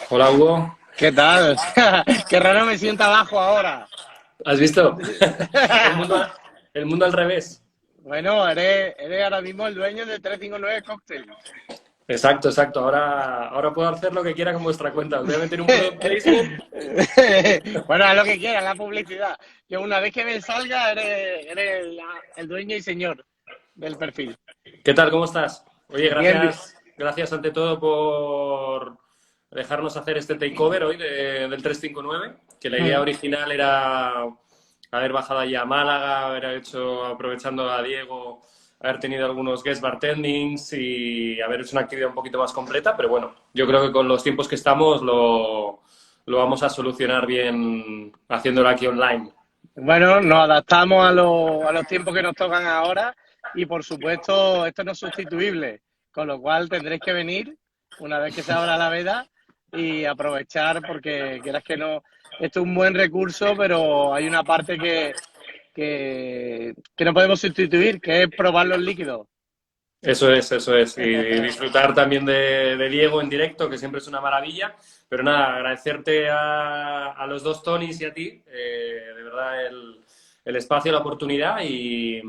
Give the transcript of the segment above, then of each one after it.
Hola Hugo, ¿Qué tal? Qué raro me sienta abajo ahora. ¿has visto? El mundo, el mundo al revés. Bueno, eres ahora mismo el dueño de 359 Cocktail. Exacto, exacto. Ahora puedo hacer lo que quiera con vuestra cuenta. Os voy a meter un product placement. Bueno, haz lo que quieras, la publicidad. Yo una vez que me salga, eres el dueño y señor del perfil. ¿Qué tal? ¿Cómo estás? Oye, Bien, bien. gracias ante todo por dejarnos hacer este takeover hoy del 359, que la idea Mm. original era haber bajado allí a Málaga, haber hecho, aprovechando a Diego, haber tenido algunos guest bartendings y haber hecho una actividad un poquito más completa, pero bueno, yo creo que con los tiempos que estamos lo vamos a solucionar bien haciéndolo aquí online. Bueno, nos adaptamos a los tiempos que nos tocan ahora y por supuesto esto no es sustituible, con lo cual tendréis que venir una vez que se abra la veda y aprovechar porque quieras que no, esto es un buen recurso, pero hay una parte que no podemos sustituir, que es probar los líquidos. Eso es, eso es. Y disfrutar también de Diego en directo, que siempre es una maravilla. Pero nada, agradecerte a los dos Tonys y a ti, de verdad, el espacio, la oportunidad y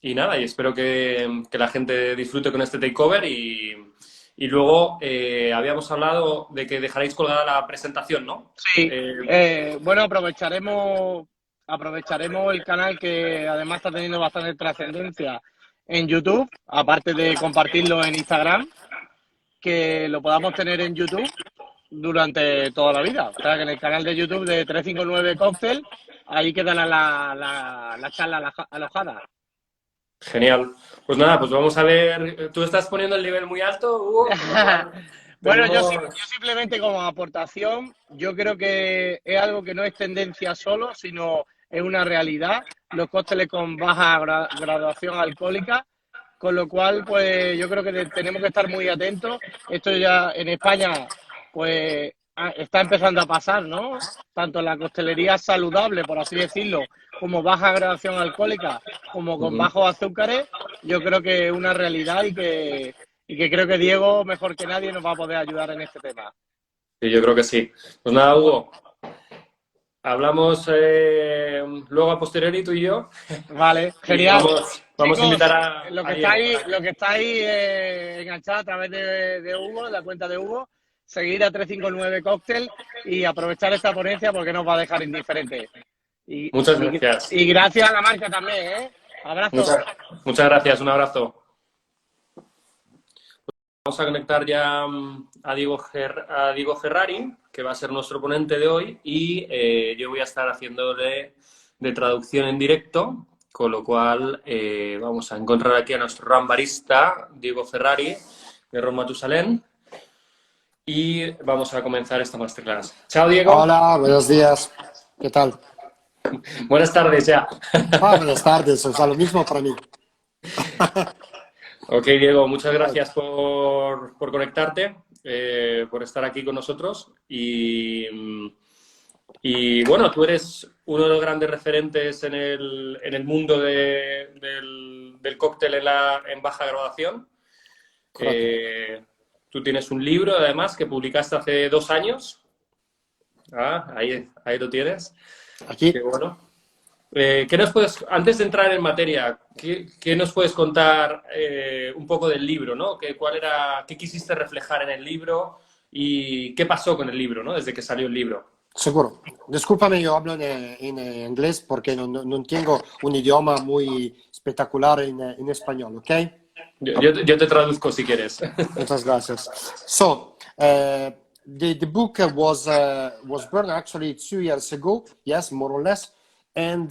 nada, y espero que la gente disfrute con este takeover y luego habíamos hablado de que dejaréis colgada la presentación, ¿no? Sí, Eh, bueno, aprovecharemos el canal que además está teniendo bastante trascendencia en YouTube, aparte de compartirlo en Instagram, que lo podamos tener en YouTube durante toda la vida. O sea, que en el canal de YouTube de 359 Cocktail, ahí quedan la charla alojada. Genial. Pues nada, pues vamos a ver. Tú estás poniendo el nivel muy alto, Hugo, con lo cual Bueno, tenemos. yo simplemente como aportación, yo creo que es algo que no es tendencia solo, sino es una realidad. Los cócteles con baja graduación alcohólica, con lo cual, pues yo creo que tenemos que estar muy atentos. Esto ya en España, pues está empezando a pasar, ¿no? Tanto en la coctelería saludable, por así decirlo, como baja graduación alcohólica, como con Ujú. bajos azúcares, yo creo que es una realidad y que creo que Diego, mejor que nadie, nos va a poder ayudar en este tema. Sí, yo creo que sí. Pues nada, Hugo, hablamos luego a posteriori tú y yo Vale, y genial. vamos a invitar Chicos, a Diego. lo que estáis enganchados a través de Hugo, de la cuenta de Hugo, seguir a 359 Cocktail y aprovechar esta ponencia porque nos va a dejar indiferentes. Y, Muchas y, gracias. y gracias a la marca también, ¿eh? Muchas, Abrazo. muchas gracias. Un abrazo. Vamos a conectar ya a Diego Ferrari, que va a ser nuestro ponente de hoy, y yo voy a estar haciéndole de traducción en directo, con lo cual vamos a encontrar aquí a nuestro gran barista, Diego Ferrari, de Ron Matusalén, y vamos a comenzar esta masterclass. Chao, Diego. Hola, buenos días. ¿Qué tal? Buenas tardes ya. Buenas tardes. O sea, lo mismo para mí. Ok, Diego, muchas Right. gracias por conectarte, por estar aquí con nosotros y bueno, tú eres uno de los grandes referentes en el mundo del cóctel en baja graduación. Correcto. Eh, Tú tienes un libro, además, que publicaste hace 2 años. Ah, ahí lo tienes. Qué Aquí. bueno. ¿Qué nos puedes, antes de entrar en materia, qué nos puedes contar un poco del libro, ¿no? Qué quisiste reflejar en el libro y qué pasó con el libro, ¿no? Desde que salió el libro. Seguro. Discúlpame, yo hablo en inglés porque no tengo un idioma muy espectacular en español, ¿ok? Yo te traduzco si quieres. Muchas gracias. So, the book was burned actually 2 years ago, yes, more or less, and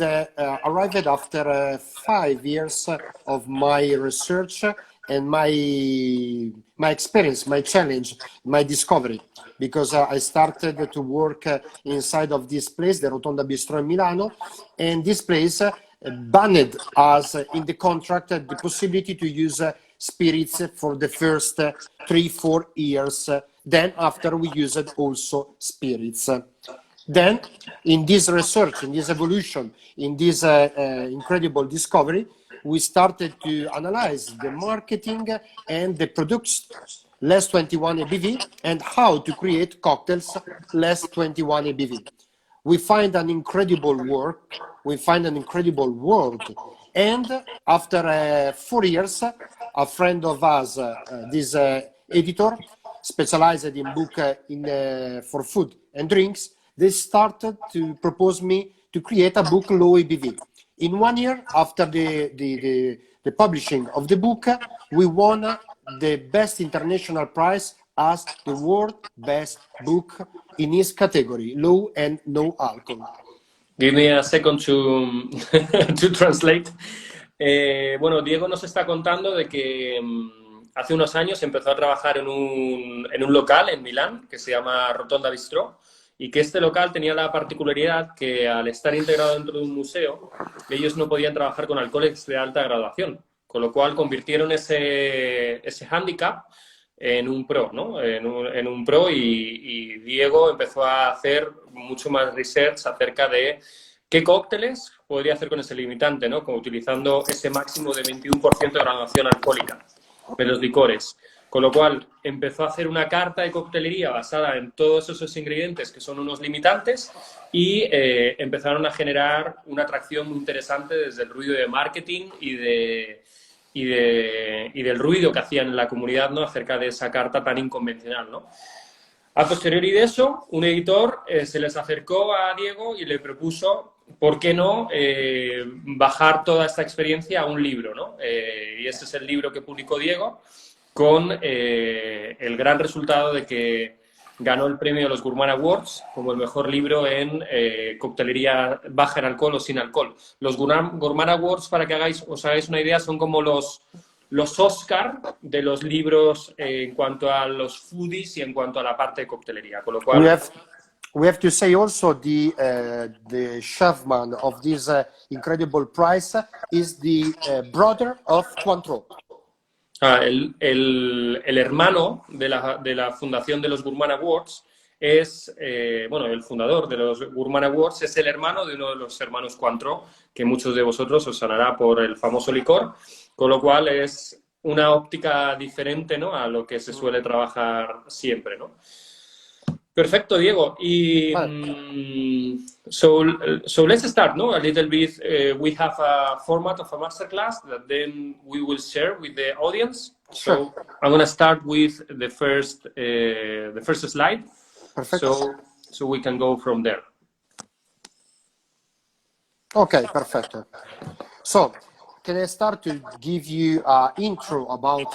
arrived after 5 years of my research and my experience, my challenge, my discovery. Because I started to work inside of this place, the Rotonda Bistro in Milano, and this place banned us in the contract the possibility to use spirits for the first 3-4 years. Then after we used also spirits. Then in this research, in this evolution, in this incredible discovery, we started to analyze the marketing and the products less 21 ABV, and how to create cocktails less 21 ABV. We find an incredible work, we find an incredible world, and after 4 years, a friend of us, this editor, specialized in book for food and drinks, they started to propose me to create a book low ABV. In 1 year after the publishing of the book, we won the best international prize as the world best book in its category, low and no alcohol. Give me a second to, to translate. Bueno, Diego nos está contando de que hace unos años empezó a trabajar en un local en Milán que se llama Rotonda Bistrò, y que este local tenía la particularidad que al estar integrado dentro de un museo, ellos no podían trabajar con alcoholes de alta graduación, con lo cual convirtieron ese hándicap en un pro, ¿no? En un pro, y Diego empezó a hacer mucho más research acerca de qué cócteles podría hacer con ese limitante, ¿no? Como utilizando ese máximo de 21% de graduación alcohólica de los licores. Con lo cual empezó a hacer una carta de coctelería basada en todos esos ingredientes que son unos limitantes, y empezaron a generar una atracción muy interesante desde el ruido de marketing y del ruido que hacían en la comunidad, ¿no? Acerca de esa carta tan inconvencional, ¿no? A posteriori de eso, un editor se les acercó a Diego y le propuso, ¿por qué no bajar toda esta experiencia a un libro, ¿no? Y ese es el libro que publicó Diego, con el gran resultado de que ganó el premio de los Gourmand Awards como el mejor libro en coctelería baja en alcohol o sin alcohol. Los Gourmand Awards, para que os hagáis una idea, son como los Oscar de los libros en cuanto a los foodies y en cuanto a la parte de coctelería. Con lo cual, we have to say also the chefman of this incredible prize is the brother of Cointreau. El hermano de la fundación de los Gourmand Awards es, bueno, el fundador de los Gourmand Awards es el hermano de uno de los hermanos Cointreau, que muchos de vosotros os sonará por el famoso licor, con lo cual es una óptica diferente, ¿no? A lo que se suele trabajar siempre, ¿no? Perfecto, Diego. Y so let's start, no? A little bit. We have a format of a masterclass that then we will share with the audience. Sure. So I'm going to start with the first slide. Perfect. So we can go from there. Okay, perfect. So can I start to give you an intro about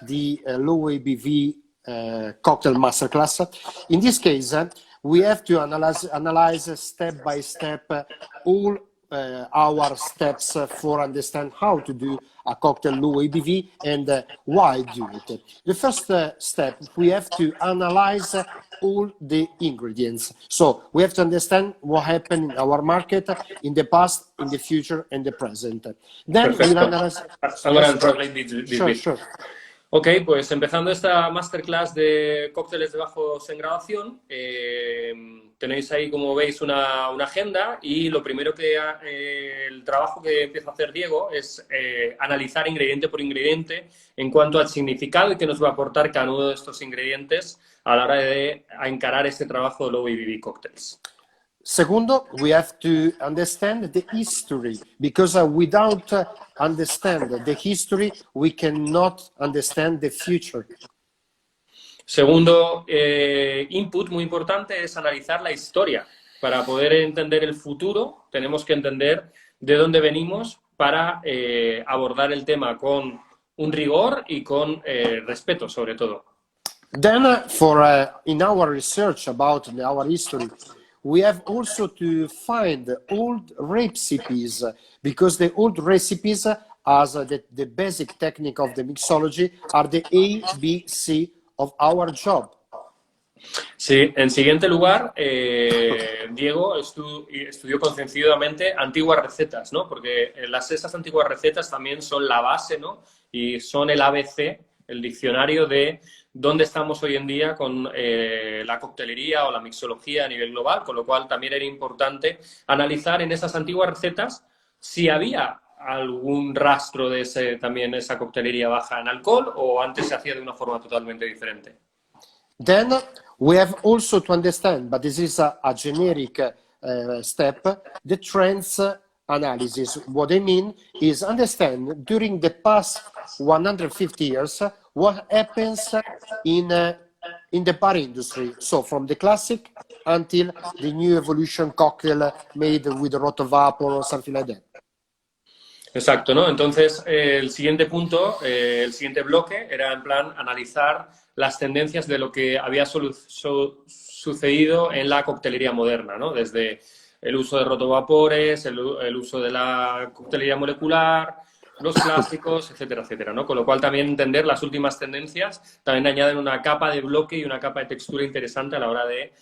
the low ABV cocktail masterclass? In this case, we have to analyze step by step all our steps for understand how to do a cocktail low ABV and why do it. The first step, we have to analyze all the ingredients. So we have to understand what happened in our market in the past, in the future, and the present. Then we'll analyze. I'm going to translate this Sure, bit. sure. Ok, pues empezando esta masterclass de cócteles de bajos en graduación, tenéis ahí, como veis, una agenda, y lo primero el trabajo que empieza a hacer Diego es analizar ingrediente por ingrediente en cuanto al significado y qué nos va a aportar cada uno de estos ingredientes a la hora de encarar este trabajo de Low ABV Cocktails. Segundo, we have to understand the history, because without understand the history, we cannot understand the future. Segundo input muy importante es analizar la historia. Para poder entender el futuro, tenemos que entender de dónde venimos para abordar el tema con un rigor y con respeto, sobre todo. Then, in our research about our history, we have also to find old recipes, because the old recipes, as the basic technique of the mixology, are the ABC of our job. Sí, en siguiente lugar, Diego estudió concienciadamente antiguas recetas, ¿no? Porque esas antiguas recetas también son la base, ¿no? Y son el ABC, el diccionario de dónde estamos hoy en día con la coctelería o la mixología a nivel global, con lo cual también era importante analizar en esas antiguas recetas si había algún rastro de también esa coctelería baja en alcohol o antes se hacía de una forma totalmente diferente? Then we have also to understand, but this is a generic step, the trends analysis. What I mean is understand during the past 150 years what happens in the bar industry. So from the classic until the new evolution cocktail made with rotovapor or something like that. Exacto, ¿no? Entonces, el siguiente punto, el siguiente bloque era en plan analizar las tendencias de lo que había sucedido en la coctelería moderna, ¿no? Desde el uso de rotovapores, el uso de la coctelería molecular, los clásicos, etcétera, etcétera, ¿no? Con lo cual también entender las últimas tendencias también añaden una capa de bloque y una capa de textura interesante a la hora de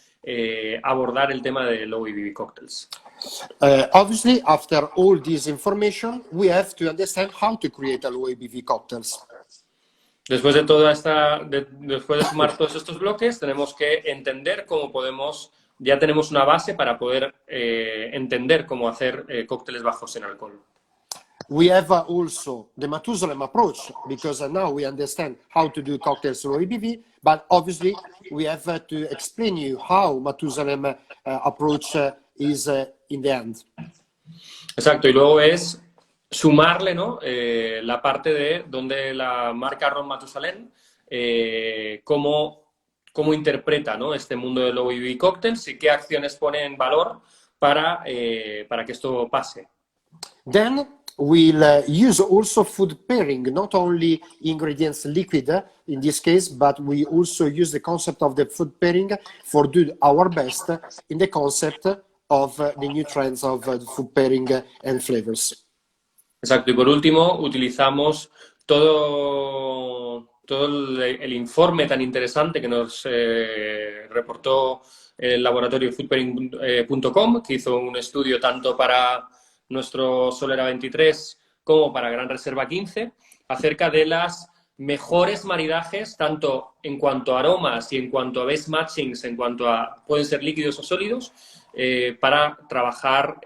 abordar el tema de low ABV cocktails. Obviously, after all this information, we have to understand how to create a low ABV cocktails. Después de después de sumar todos estos bloques, tenemos que entender cómo ya tenemos una base para poder entender cómo hacer cócteles bajos en alcohol. We have also the Matusalem approach, because now we understand how to do cocktails low ABV, but obviously we have to explain you how Matusalem approach is in the end. Exacto, y luego es sumarle, ¿no? La parte de donde la marca Ron Matusalem, cómo interpreta, ¿no? Este mundo de low ABV cocktails y qué acciones pone en valor para que esto pase. Then we'll use also food pairing, not only ingredients liquid in this case, but we also use the concept of the food pairing for do our best in the concept of the new trends of food pairing and flavors. Exacto, y por último utilizamos todo el informe tan interesante que nos reportó el laboratorio foodpairing.com, que hizo un estudio tanto para nuestro Solera 23 como para Gran Reserva 15, acerca de las mejores maridajes, tanto en cuanto a aromas y en cuanto a best matchings, en cuanto a pueden ser líquidos o sólidos, para trabajar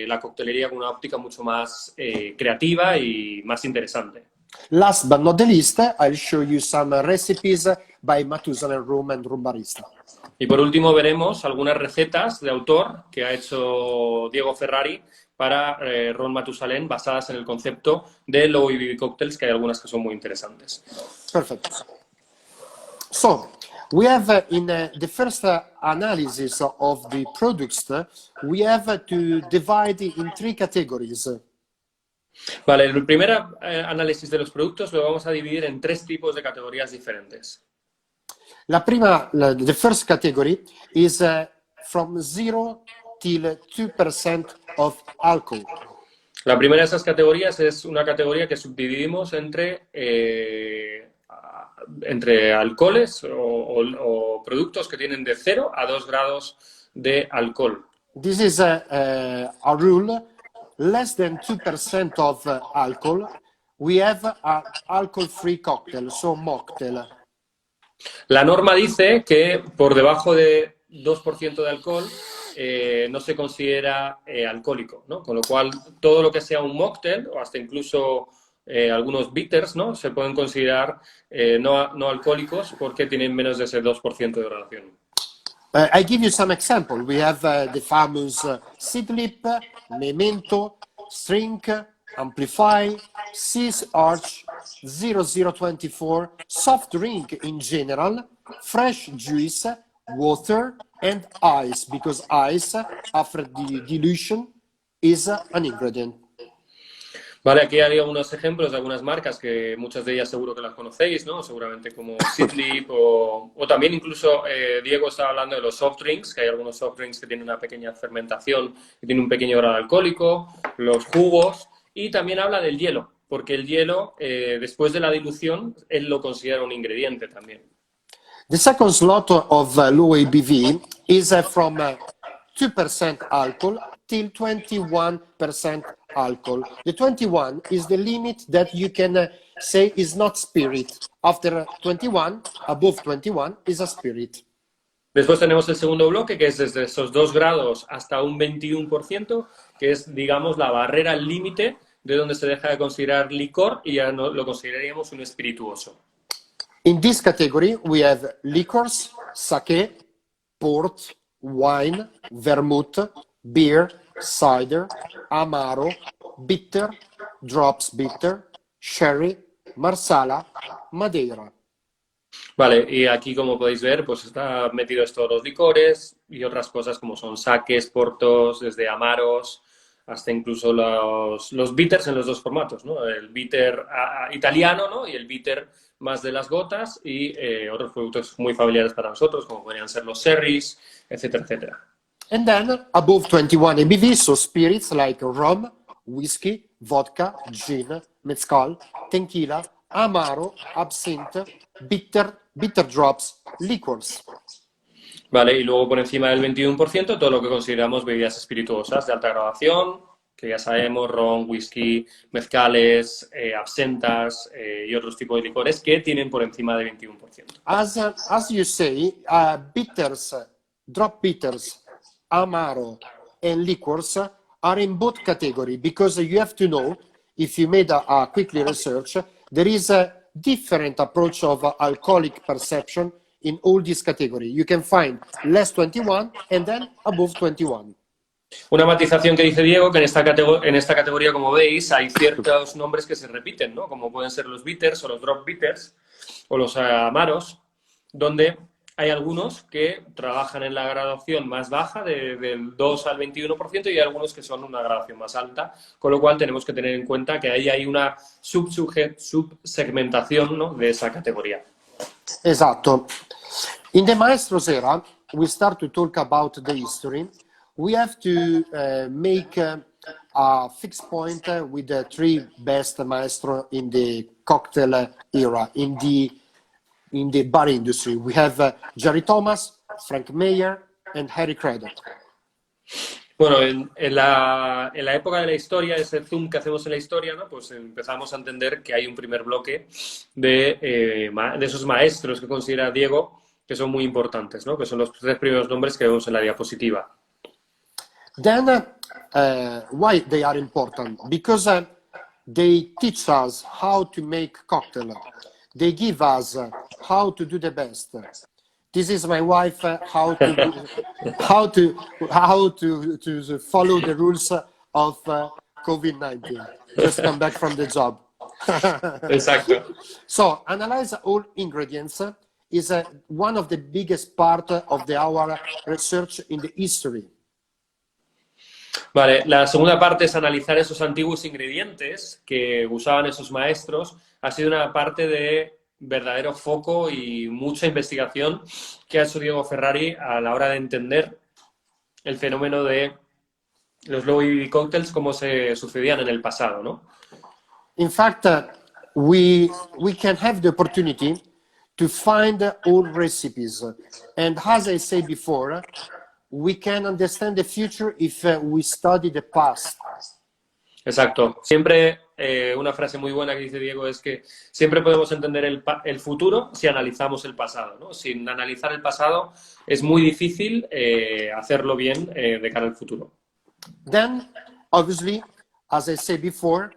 la coctelería con una óptica mucho más creativa y más interesante. Last but not the least, I'll show you some recipes by Matusalem Rum and Rum Barista. Y por último veremos algunas recetas de autor que ha hecho Diego Ferrari para Ron Matusalem basadas en el concepto de low ABV cocktails, que hay algunas que son muy interesantes. Perfect. So, we have in the first analysis of the products, we have to divide in 3 categories. Vale, el primer análisis de los productos lo vamos a dividir en 3 tipos de categorías diferentes. The first category is from 0 till 2% of alcohol. La primera de esas categorías es una categoría que subdividimos entre alcoholes o productos que tienen de 0 a 2 grados de alcohol. This is a rule. Less than 2% of alcohol, we have an alcohol-free cocktail, so mocktail. La norma dice que por debajo de 2% de alcohol no se considera alcohólico, ¿no? Con lo cual, todo lo que sea un mocktail, o hasta incluso algunos bitters, ¿no? Se pueden considerar no alcohólicos porque tienen menos de ese 2% de graduación. I give you some example. We have the famous Seedlip, Memento, Strink, Amplify, Seas Arch, 0024, soft drink in general, fresh juice, water, and ice, because ice, after the dilution, is an ingredient. Vale, aquí hay algunos ejemplos de algunas marcas que muchas de ellas seguro que las conocéis, ¿no? Seguramente como Seedlip o también incluso Diego estaba hablando de los soft drinks, que hay algunos soft drinks que tienen una pequeña fermentación y tienen un pequeño grado alcohólico, los jugos, y también habla del hielo, porque el hielo, después de la dilución, él lo considera un ingrediente también. The second slot of low ABV is from 2% alcohol till 21% alcohol. The 21 is the limit that you can say is not spirit. After 21, above 21 is a spirit. Después tenemos el segundo bloque, que es desde esos 2 grados hasta un 21%, que es, digamos, la barrera límite de donde se deja de considerar licor y ya no, lo consideraríamos un espirituoso. In this category, we have liquors, sake, port, wine, vermouth, beer, cider, amaro, bitter, drops bitter, sherry, marsala, madeira. Vale, y aquí como podéis ver, pues está metidos todos los licores y otras cosas como son saques, portos, desde amaros hasta incluso los bitters en los dos formatos, ¿no? El bitter italiano, ¿no? Y el bitter más de las gotas y otros productos muy familiares para nosotros, como podrían ser los sherries, etcétera, etcétera. And then above 21 ABV, so spirits like rum, whiskey, vodka, gin, mezcal, tequila, amaro, absinthe, bitter drops, liquors. Vale, y luego por encima del 21% todo lo que consideramos bebidas espirituosas de alta graduación, que ya sabemos, ron, whisky, mezcales, absentas y otros tipos de licores que tienen por encima del 21%. As you say, bitters, drop bitters, amaro, and liquors are in both category because you have to know, if you made a quickly research, there is a different approach of alcoholic perception in all these category. You can find less 21 and then above 21. Una matización que dice Diego, que en esta categoría, como veis, hay ciertos nombres que se repiten, ¿no? Como pueden ser los bitters o los drop bitters o los amaros, donde hay algunos que trabajan en la graduación más baja, del 2 al 21%, y hay algunos que son una graduación más alta, con lo cual tenemos que tener en cuenta que ahí hay una subsegmentación, ¿no? De esa categoría. Esatto. In the Maestros era, we start to talk about the history. We have to make a fixed point with the three best maestro in the cocktail era, in the bar industry. We have Jerry Thomas, Frank Meyer, and Harry Craddock. Bueno, en la época de la historia, ese zoom que hacemos en la historia, ¿no? Pues empezamos a entender que hay un primer bloque de esos maestros que considera Diego que son muy importantes, ¿no? Que son los tres primeros nombres que vemos en la diapositiva. Then, why they are important? Because they teach us how to make cocktail. They give us how to do the best. This is my wife, how to follow the rules of COVID-19. Just come back from the job. Exacto. So, analyze all ingredients is one of the biggest part of our research in the history. Vale, la segunda parte es analizar esos antiguos ingredientes que usaban esos maestros. Ha sido una parte de verdadero foco y mucha investigación que ha hecho Diego Ferrari a la hora de entender el fenómeno de los low ABV cocktails, como se sucedían en el pasado, ¿no? In fact, we can have the opportunity to find all recipes, and as I said before, we can understand the future if we study the past. Exacto. Siempre una frase muy buena que dice Diego es que siempre podemos entender el futuro si analizamos el pasado, ¿no? Sin analizar el pasado es muy difícil hacerlo bien de cara al futuro. Then, obviously, as I said before,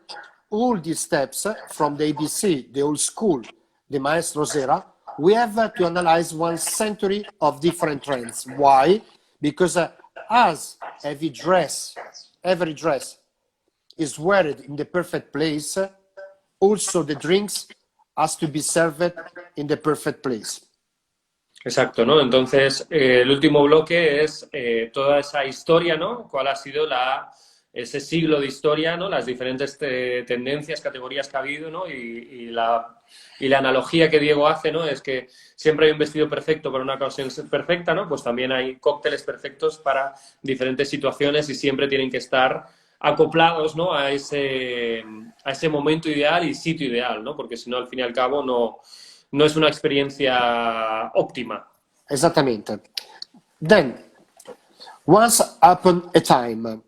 all these steps from the ABC, the old school, the Maestros era, we have to analyze 1 century of different trends. Why? Because as every dress is weared in the perfect place, also the drinks has to be served in the perfect place. Exacto, ¿no? Entonces, el último bloque es toda esa historia, ¿no? ¿Cuál ha sido ese siglo de historia, ¿no? Las diferentes tendencias, categorías que ha habido, ¿no? Y la analogía que Diego hace, ¿no? Es que siempre hay un vestido perfecto para una ocasión perfecta, ¿no? Pues también hay cócteles perfectos para diferentes situaciones y siempre tienen que estar acoplados, ¿no? a ese momento ideal y sitio ideal, ¿no? Porque si no, al fin y al cabo, no es una experiencia óptima. Esattamente. Then, once upon a time,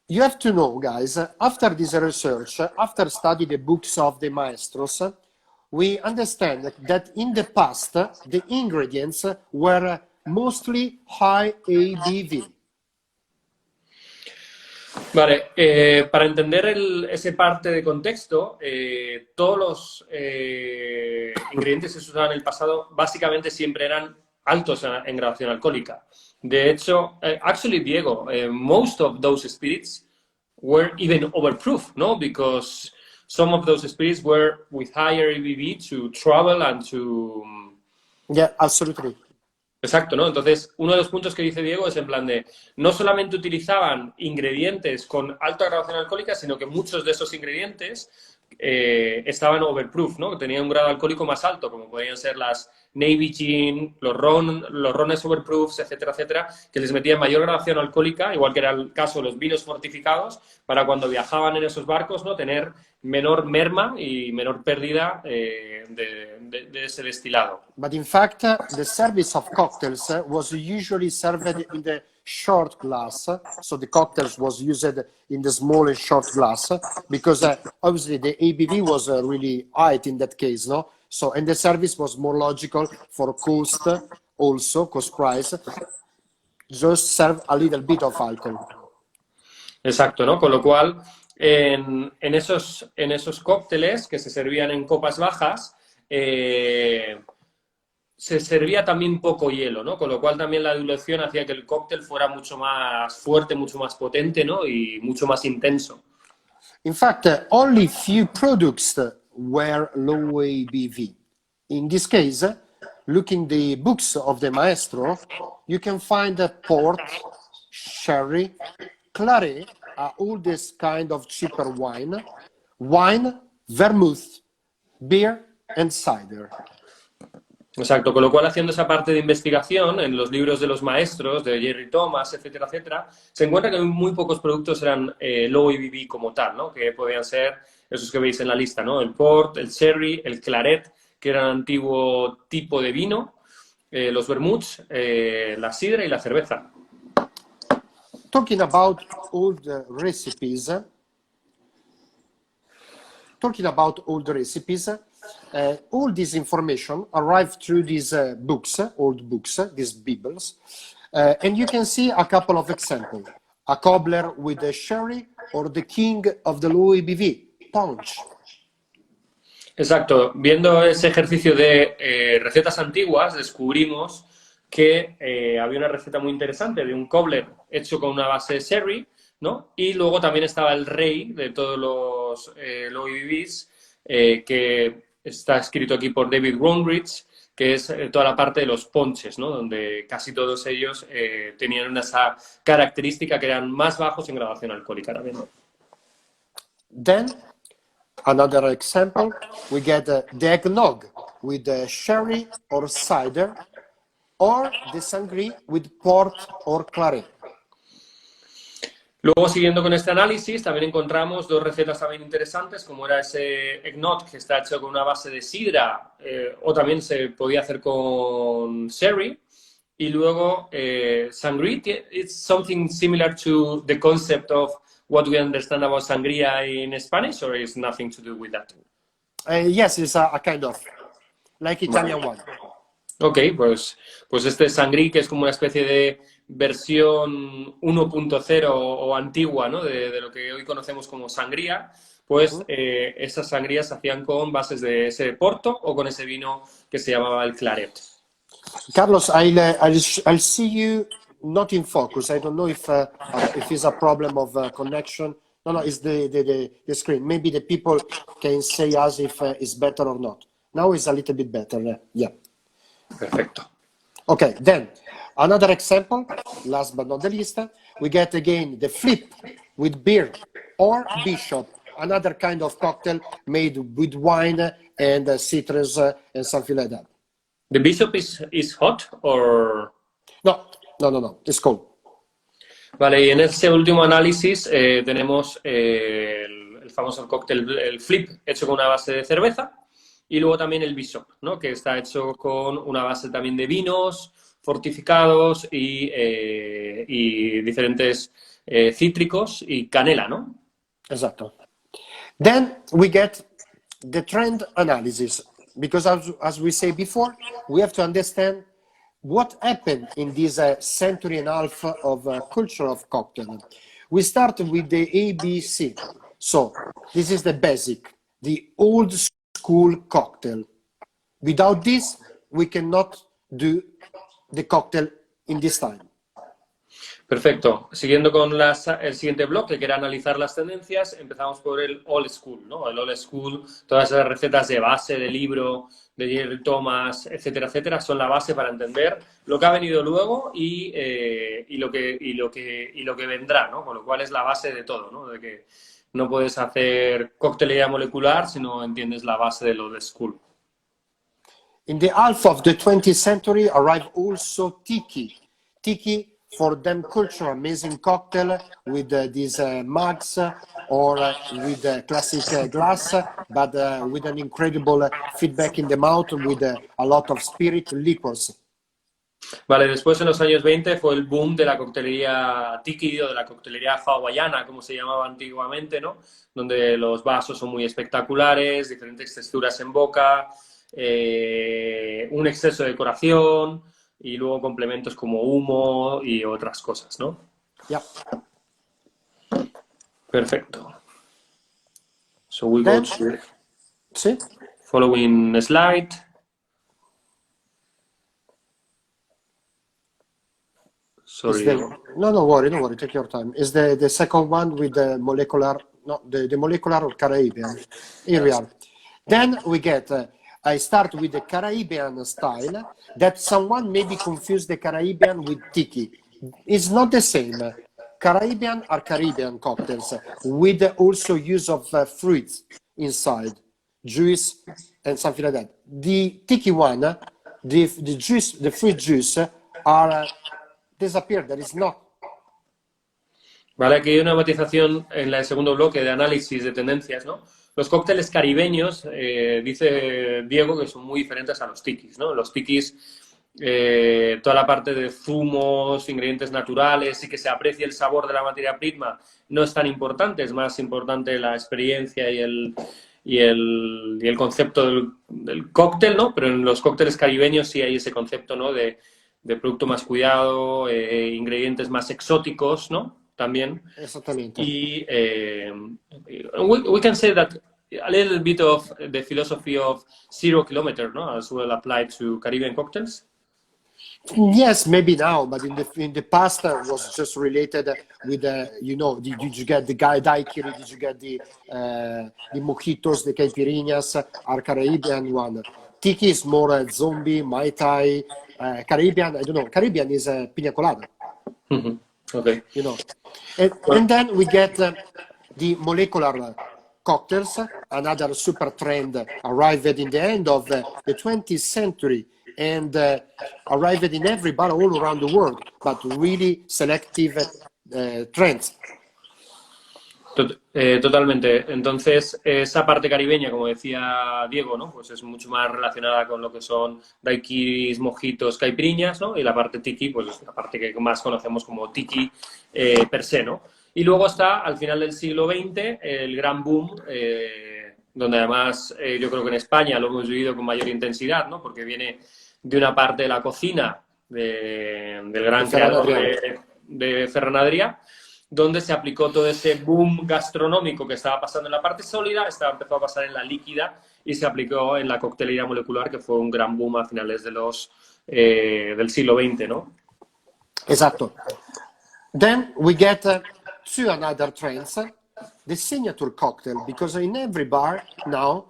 you have to know, guys, after this research, after studying the books of the maestros, we understand that in the past, the ingredients were mostly high ABV. Vale, para entender ese parte de contexto, todos los ingredientes que se usaban en el pasado básicamente siempre eran altos en graduación alcohólica. De hecho, actually, Diego, most of those spirits were even overproof, no? Because some of those spirits were with higher ABV to travel and to... Yeah, absolutely. Exacto, ¿no? Entonces, uno de los puntos que dice Diego es en plan de, no solamente utilizaban ingredientes con alta graduación alcohólica, sino que muchos de esos ingredientes estaban overproof, ¿no? Que tenían un grado alcohólico más alto, como podían ser las Navy Gin, los rones overproofs, etcétera, etcétera, que les metían mayor graduación alcohólica, igual que era el caso de los vinos fortificados, para cuando viajaban en esos barcos, ¿no? Tener menor merma y menor pérdida de ese destilado. But in fact, the service of cocktails was usually served in the short glass. So the cocktails was used in the small and short glass because obviously the ABV was really high in that case, no? So, and the service was more logical for cost also, cost price. Just serve a little bit of alcohol. Exacto, ¿no? Con lo cual, en esos cócteles que se servían en copas bajas, se servía también poco hielo, ¿no? Con lo cual también la dilución hacía que el cóctel fuera mucho más fuerte, mucho más potente, ¿no? Y mucho más intenso. In fact, only few products were low ABV. In this case, looking the books of the maestro, you can find port, sherry, claret, all this kind of cheaper wine, vermouth, beer, and cider. Exacto, con lo cual haciendo esa parte de investigación en los libros de los maestros, de Jerry Thomas, etcétera, etcétera, se encuentra que muy pocos productos eran low ABV como tal, ¿no? Que podían ser esos que veis en la lista, ¿no? El port, el sherry, el claret, que era un antiguo tipo de vino, los vermouths, la sidra y la cerveza. Talking about old recipes, all this information arrived through these old books, these Bibles, and you can see a couple of examples. A cobbler with a sherry or the king of the low ABV, punch. Exacto. Viendo ese ejercicio de recetas antiguas, descubrimos que había una receta muy interesante de un cobbler hecho con una base de sherry, ¿no? Y luego también estaba el rey de todos los low ABVs, que está escrito aquí por David Wondrich, que es toda la parte de los ponches, ¿no? Donde casi todos ellos tenían esa característica que eran más bajos en graduación alcohólica también. Then, another example, we get the eggnog with the sherry or cider, or the sangria with port or claret. Luego, siguiendo con este análisis, también encontramos dos recetas también interesantes, como era ese eggnog, que está hecho con una base de sidra, o también se podía hacer con sherry. Y luego, sangria, it's something similar to the concept of what we understand about sangria in Spanish, or is nothing to do with that? Yes, it's a kind of, like Italian one. Ok, pues este sangria, que es como una especie de versión 1.0 o antigua, ¿no? de lo que hoy conocemos como sangría, pues esas sangrías se hacían con bases de ese porto o con ese vino que se llamaba el claret. Carlos, I'll see you not in focus. I don't know if it's a problem of connection. No, it's the screen. Maybe the people can say us if it's better or not. Now it's a little bit better. Yeah. Perfecto. Okay, then another example, last but not the least, we get again the flip with beer or bishop, another kind of cocktail made with wine and citrus and something like that. The bishop is hot or... No, it's cold. Vale, y en ese último análisis tenemos el famoso cóctel, el flip, hecho con una base de cerveza, y luego también el bishop, ¿no? Que está hecho con una base también de vinos fortificados y diferentes cítricos y canela, ¿no? Exacto. Then we get the trend analysis, because as we say before, we have to understand what happened in this century and a half of culture of cocktail. We start with the ABC. So this is the basic, the old school cocktail. Without this, we cannot do the cocktail in this time. Perfecto. Siguiendo con el siguiente bloque, que era analizar las tendencias, empezamos por el old school, ¿no? El old school, todas esas recetas de base, de libro, de Jerry Thomas, etcétera, etcétera, son la base para entender lo que ha venido luego y lo que vendrá, ¿no? Con lo cual es la base de todo, ¿no? De que no puedes hacer coctelería molecular si no entiendes la base del old school. In the half of the 20th century arrived also tiki. Tiki, for them, culture, amazing cocktail with these mugs or with classic glass, but with an incredible feedback in the mouth with a lot of spirit, liquors. Vale, después en los años 20 fue el boom de la coctelería tiki o de la coctelería hawaiana, como se llamaba antiguamente, ¿no? Donde los vasos son muy espectaculares, diferentes texturas en boca, un exceso de decoración y luego complementos como humo y otras cosas, ¿no? Yeah. Perfecto. So we go to See? following slide. Sorry. No worry, take your time. Is the second one with the molecular, no, the molecular or Caribbean. Here we are. Then we get, I start with the Caribbean style, that someone maybe confuse the Caribbean with tiki. It's not the same. Caribbean are Caribbean cocktails with also use of fruits inside, juice and something like that. The tiki one, the juice, the fruit juice are disappeared. That is not. Vale, aquí hay una matización en el segundo bloque de análisis de tendencias, ¿no? Los cócteles caribeños, dice Diego, que son muy diferentes a los tikis, ¿no? Los tikis, toda la parte de zumos, ingredientes naturales y que se aprecie el sabor de la materia prima no es tan importante, es más importante la experiencia y el concepto del cóctel, ¿no? Pero en los cócteles caribeños sí hay ese concepto, ¿no? De producto más cuidado, ingredientes más exóticos, ¿no? También. Exactamente. Y we can say that a little bit of the philosophy of 0 kilometer, no, as well applied to Caribbean cocktails. Yes, maybe now, but in the past was just related with you know, did you get the daiquiri? Did you get the mojitos, the caipirinhas? Are Caribbean one. Tiki is more zombie, Mai Tai. Caribbean, I don't know. Caribbean is pina colada. Mm-hmm. Okay. You know, and then we get the molecular cocktails, another super trend arrived in the end of the 20th century and arrived in every bar all around the world, but really selective trends. Totalmente. Entonces, esa parte caribeña, como decía Diego, ¿no? Pues es mucho más relacionada con lo que son daiquiris, mojitos, caipirinhas, ¿no? Y la parte tiki, pues es la parte que más conocemos como tiki per se, ¿no? Y luego está, al final del siglo XX, el gran boom, donde además yo creo que en España lo hemos vivido con mayor intensidad, ¿no? Porque viene de una parte de la cocina del gran creador de Ferran Adrià, donde se aplicó todo ese boom gastronómico que estaba pasando en la parte sólida, empezó a pasar en la líquida y se aplicó en la coctelería molecular, que fue un gran boom a finales de del siglo XX, ¿no? Exacto. Then we get to another trends, the signature cocktail, because in every bar now,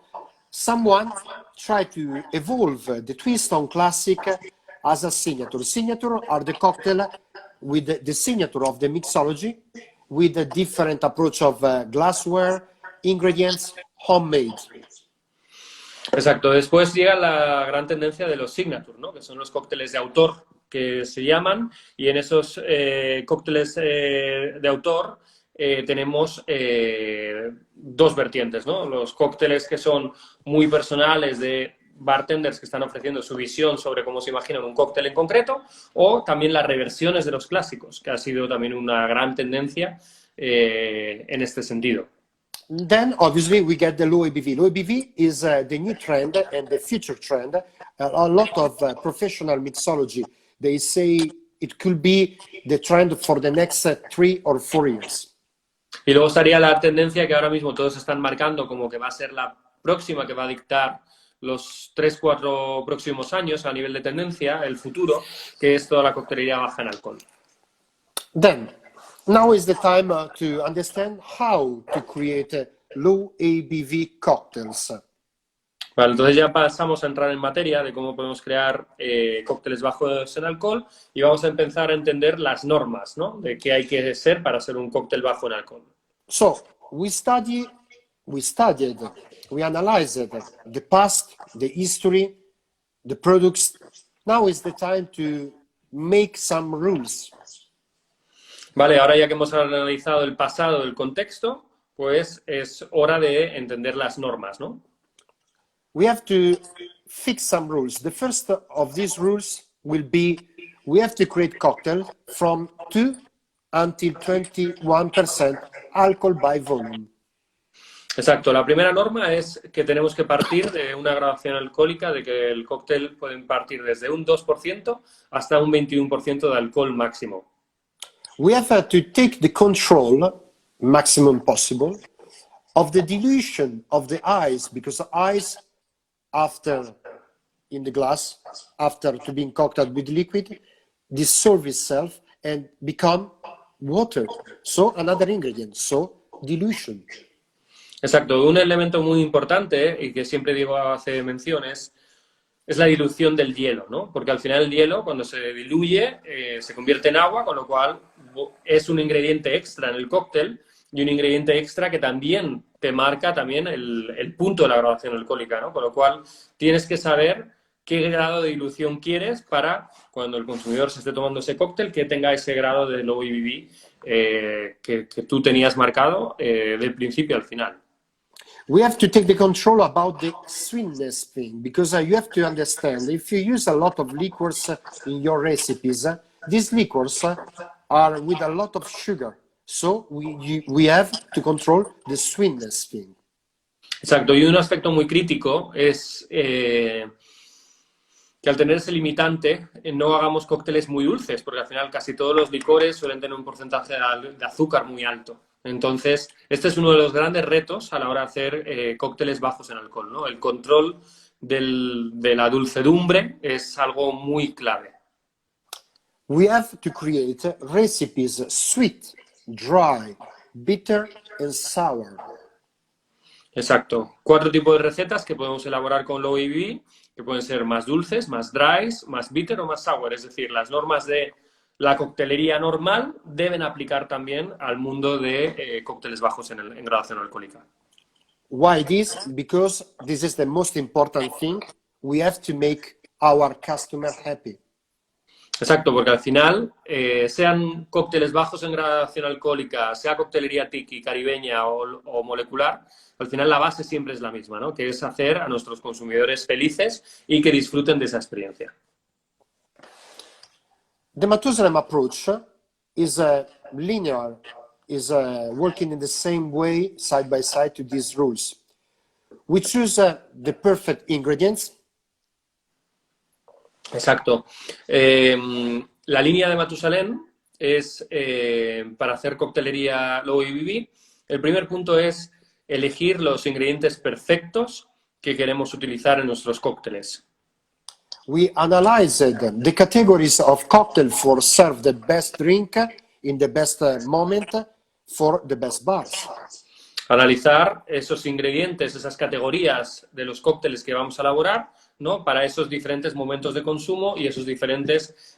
someone try to evolve the twist on classic as a signature. Signature are the cocktail with the signature of the mixology, with a different approach of glassware, ingredients, homemade. Exacto. Después llega la gran tendencia de los signature, ¿no? Que son los cócteles de autor, que se llaman, y en esos cócteles de autor tenemos dos vertientes, ¿no? Los cócteles que son muy personales de bartenders que están ofreciendo su visión sobre cómo se imaginan un cóctel en concreto, o también las reversiones de los clásicos, que ha sido también una gran tendencia en este sentido. Then, obviously, we get the low ABV. Low ABV is the new trend and the future trend. A lot of professional mixology, they say it could be the trend for the next 3 or 4 years. Y luego estaría la tendencia que ahora mismo todos están marcando como que va a ser la próxima que va a dictar los 3-4 próximos años a nivel de tendencia, el futuro, que es toda la coctelería baja en alcohol. Then, now is the time to understand how to create low ABV cocktails. Vale, entonces ya pasamos a entrar en materia de cómo podemos crear cócteles bajos en alcohol y vamos a empezar a entender las normas, ¿no? De qué hay que ser para ser un cóctel bajo en alcohol. So, we analyzed the past, the history, the products. Now is the time to make some rules. Vale, ahora ya que hemos analizado el pasado, el contexto, pues es hora de entender las normas, ¿no? We have to fix some rules. The first of these rules will be we have to create cocktail from 2 until 21% alcohol by volume. Exacto. La primera norma es que tenemos que partir de una graduación alcohólica, de que el cóctel puede partir desde un 2% hasta un 21% de alcohol máximo. We have to take the control, maximum possible, of the dilution of the ice, because the ice, after in the glass, after to being cocktailed with liquid, dissolve itself and become water. So another ingredient, so dilution. Exacto. Un elemento muy importante y que siempre digo hace menciones es la dilución del hielo, ¿no? Porque al final el hielo, cuando se diluye, se convierte en agua, con lo cual es un ingrediente extra en el cóctel y un ingrediente extra que también te marca también el punto de la graduación alcohólica, ¿no? Con lo cual tienes que saber qué grado de dilución quieres para cuando el consumidor se esté tomando ese cóctel, que tenga ese grado de low ABV que tú tenías marcado del principio al final. We have to take the control about the sweetness thing, because you have to understand, if you use a lot of liquors in your recipes, these liquors are with a lot of sugar. So we have to control the sweetness thing. Exacto, y un aspecto muy crítico es que al tener ese limitante no hagamos cócteles muy dulces, porque al final casi todos los licores suelen tener un porcentaje de azúcar muy alto. Entonces, este es uno de los grandes retos a la hora de hacer cócteles bajos en alcohol, ¿no? El control de la dulcedumbre es algo muy clave. We have to create recipes sweet, dry, bitter and sour. Exacto. 4 tipos de recetas que podemos elaborar con low ABV, que pueden ser más dulces, más dries, más bitter o más sour. Es decir, las normas de la coctelería normal deben aplicar también al mundo de cócteles bajos en graduación alcohólica. Why this? Because this is the most important thing. We have to make our customer happy. Exacto, porque al final, sean cócteles bajos en graduación alcohólica, sea coctelería tiki, caribeña o molecular, al final la base siempre es la misma, ¿no? Que es hacer a nuestros consumidores felices y que disfruten de esa experiencia. The Matusalem approach is linear, is working in the same way, side by side to these rules. We choose the perfect ingredients. Exacto. La línea de Matusalem es para hacer coctelería low ABV. El primer punto es elegir los ingredientes perfectos que queremos utilizar en nuestros cócteles. We analyzed the categories of cocktail for serve the best drink in the best moment for the best bars. Analizar esos ingredientes, esas categorías de los cócteles que vamos a elaborar, ¿no? Para esos diferentes momentos de consumo y esos diferentes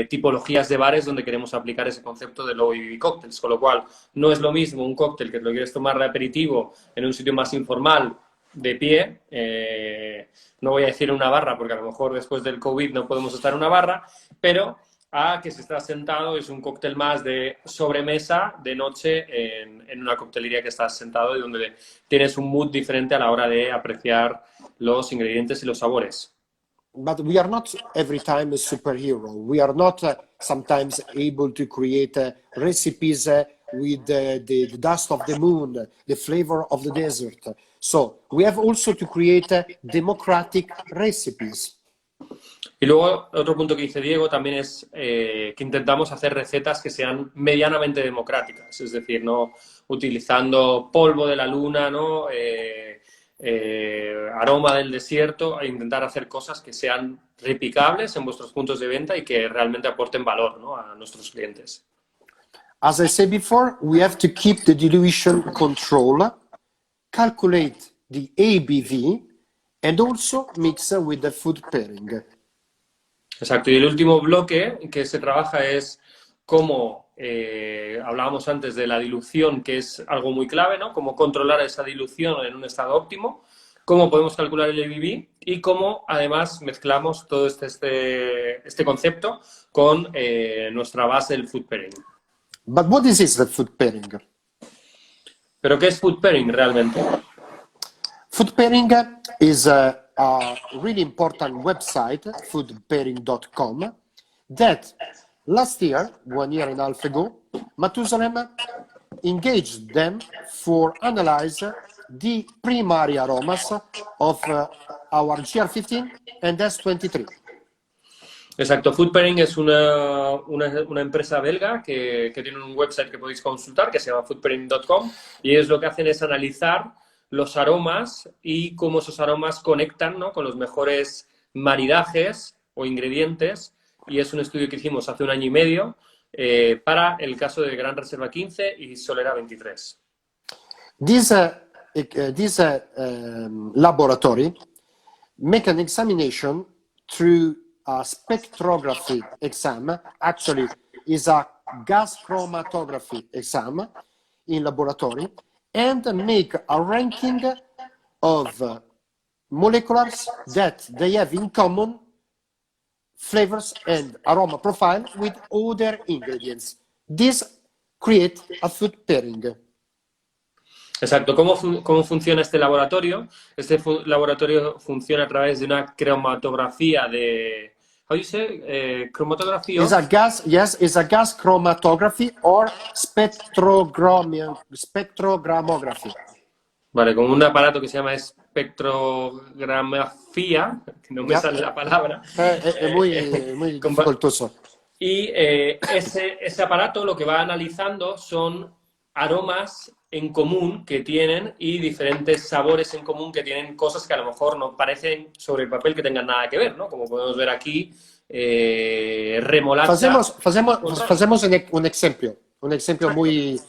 tipologías de bares donde queremos aplicar ese concepto de low ABV cocktails. Con lo cual, no es lo mismo un cóctel que lo quieres tomar de aperitivo en un sitio más informal, de pie, no voy a decir una barra porque a lo mejor después del COVID no podemos estar en una barra, pero a que si estás sentado es un cóctel más de sobremesa de noche en una coctelería que estás sentado y donde tienes un mood diferente a la hora de apreciar los ingredientes y los sabores. But we are not every time a superhero. We are not sometimes able to create recipes with the dust of the moon, the flavor of the desert. So we have also to create democratic recipes. Y luego, otro punto que dice Diego también es que intentamos hacer recetas que sean medianamente democráticas. Es decir, no utilizando polvo de la luna, ¿no? Aroma del desierto, e intentar hacer cosas que sean replicables en vuestros puntos de venta y que realmente aporten valor, ¿no? A nuestros clientes. As I said before, we have to keep the dilution control, calculate the ABV, and also mix with the food pairing. Exacto, y el último bloque que se trabaja es cómo, hablábamos antes de la dilución, que es algo muy clave, ¿no? Cómo controlar esa dilución en un estado óptimo, cómo podemos calcular el ABV y cómo además mezclamos todo este concepto con nuestra base del food pairing. But what is the food pairing? ¿Pero qué es food pairing realmente? Food pairing is a really important website, foodpairing.com, that last year, 1 year and a half ago, Matusalem engaged them for analyze the primary aromas of our GR15 and S23. Exacto, Food Pairing es una empresa belga que tiene un website que podéis consultar que se llama foodpairing.com, y ellos lo que hacen es analizar los aromas y cómo esos aromas conectan, ¿no? Con los mejores maridajes o ingredientes, y es un estudio que hicimos hace 1 año y medio para el caso de Gran Reserva 15 y Solera 23. This laboratory make an examination through a spectrography exam. Actually, is a gas chromatography exam in laboratory, and make a ranking of moleculars that they have in common flavors and aroma profile with other ingredients. This create a food pairing. Exacto. ¿Cómo funciona este laboratorio? Este laboratorio funciona a través de una cromatografía de... How you say? Cromatography of... It's a gas, yes, it's a gas chromatography or spectrogramography. Vale, con un aparato que se llama espectrografía, que no me sale la palabra. Es muy dificultoso. Y ese aparato lo que va analizando son aromas en común que tienen y diferentes sabores en común que tienen, cosas que a lo mejor no parecen sobre el papel que tengan nada que ver, ¿no? Como podemos ver aquí, remolacha. Facemos un ejemplo muy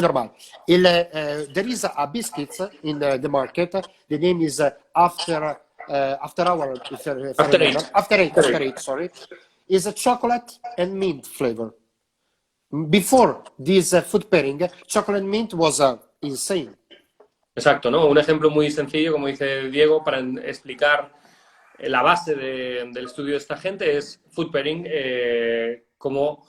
normal. There is a biscuit in the market. The name is After Eight. Sorry, is a chocolate and mint flavor. Before this food pairing, chocolate mint was insane. Exacto, ¿no? Un ejemplo muy sencillo, como dice Diego, para explicar la base del estudio de esta gente es food pairing, como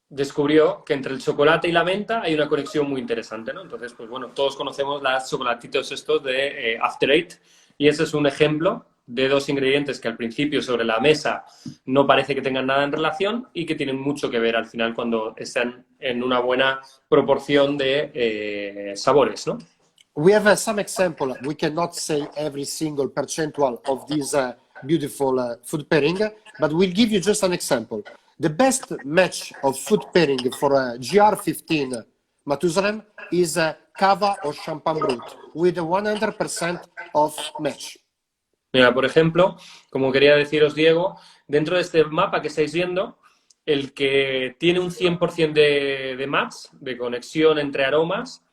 descubrió que entre el chocolate y la menta hay una conexión muy interesante, ¿no? Entonces, pues bueno, todos conocemos las chocolatitos estos de After Eight, y ese es un ejemplo de 2 ingredientes que al principio sobre la mesa no parece que tengan nada en relación y que tienen mucho que ver al final cuando están en una buena proporción de sabores, ¿no? We have some example. We cannot say every single percentual of this beautiful food pairing, but we'll give you just an example. The best match of food pairing for GR15 Matusalem is cava or champagne brut with 100% of match. Mira, por ejemplo, como quería deciros, Diego, dentro de este mapa que estáis viendo, el que tiene un 100% de match, de conexión entre aromas